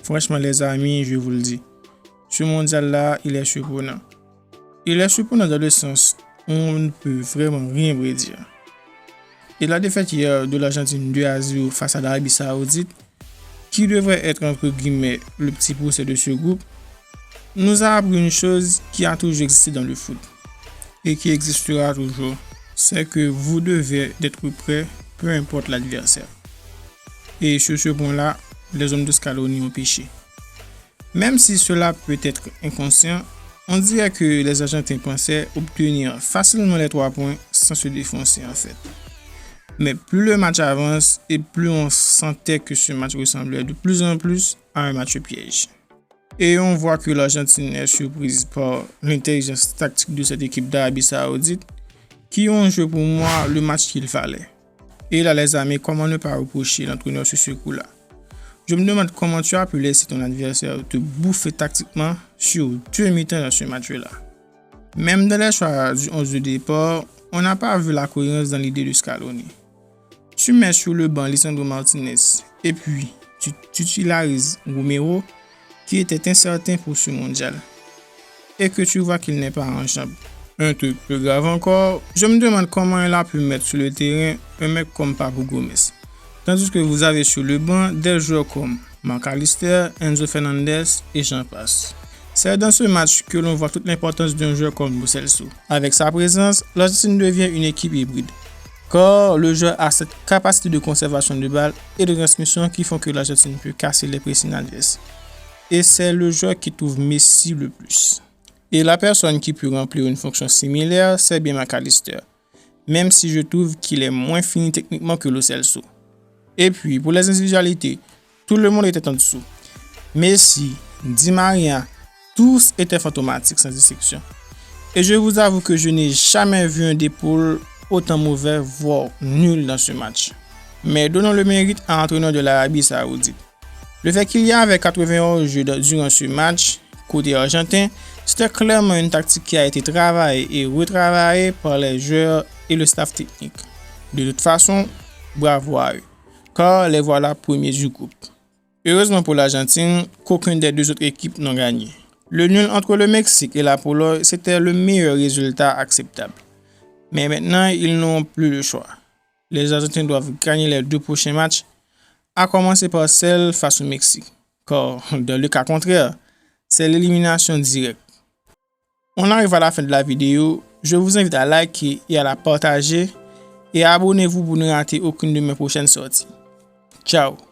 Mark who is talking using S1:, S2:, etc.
S1: Franchement, les amis, je vous le dis, ce mondial-là, il est surprenant. Il est surprenant dans le sens où on ne peut vraiment rien prédire. Et la défaite hier de l'Argentine 2-0 face à l'Arabie Saoudite, qui devrait être entre guillemets le petit poussé de ce groupe, nous a appris une chose qui a toujours existé dans le foot et qui existera toujours. C'est que vous devez être prêt, peu importe l'adversaire. Et sur ce point-là, les hommes de Scaloni ont péché. Même si cela peut être inconscient, on dirait que les Argentins pensaient obtenir facilement les 3 points sans se défoncer en fait. Mais plus le match avance et plus on sentait que ce match ressemblait de plus en plus à un match piège. Et on voit que l'Argentine est surprise par l'intelligence tactique de cette équipe d'Arabie Saoudite qui ont joué pour moi le match qu'il fallait. Et là les amis, comment ne pas reprocher l'entraîneur sur ce coup-là? Je me demande comment tu as pu laisser ton adversaire te bouffer tactiquement sur 2 mi-temps dans ce match-là. Même dans les choix du 11 de départ, on n'a pas vu la cohérence dans l'idée de Scaloni. Tu mets sur le banc Lisandro Martinez et puis tu utilises Romero qui était incertain pour ce mondial et que tu vois qu'il n'est pas en chambre. Un truc plus grave encore, je me demande comment il a pu mettre sur le terrain un mec comme Papu Gomez. Tandis que vous avez sur le banc des joueurs comme Mac Allister, Enzo Fernandez et j'en passe. C'est dans ce match que l'on voit toute l'importance d'un joueur comme Lo Celso. Avec sa présence, l'Argentine devient une équipe hybride. Car le joueur a cette capacité de conservation de balle et de transmission qui font que l'Argentine peut casser les pressings adverses. Et c'est le joueur qui trouve Messi le plus. Et la personne qui peut remplir une fonction similaire, c'est bien Mac Allister. Même si je trouve qu'il est moins fini techniquement que Lo Celso. Et puis, pour les individualités, tout le monde était en dessous. Messi, Di Maria, tous étaient fantomatiques sans distinction. Et je vous avoue que je n'ai jamais vu un d'épaule autant mauvais, voire nul dans ce match. Mais donnons le mérite à l'entraîneur de l'Arabie Saoudite. Le fait qu'il y avait 91 jeux durant ce match, côté argentin, c'était clairement une tactique qui a été travaillée et retravaillée par les joueurs et le staff technique. De toute façon, bravo à eux, car les voilà premiers du groupe. Heureusement pour l'Argentine, qu'aucune des deux autres équipes n'a gagné. Le nul entre le Mexique et la Pologne, c'était le meilleur résultat acceptable. Mais maintenant, ils n'ont plus le choix. Les Argentins doivent gagner les 2 prochains matchs, à commencer par celle face au Mexique. Car dans le cas contraire, c'est l'élimination directe. On arrive à la fin de la vidéo. Je vous invite à liker et à la partager. Et abonnez-vous pour ne rater aucune de mes prochaines sorties. Ciao!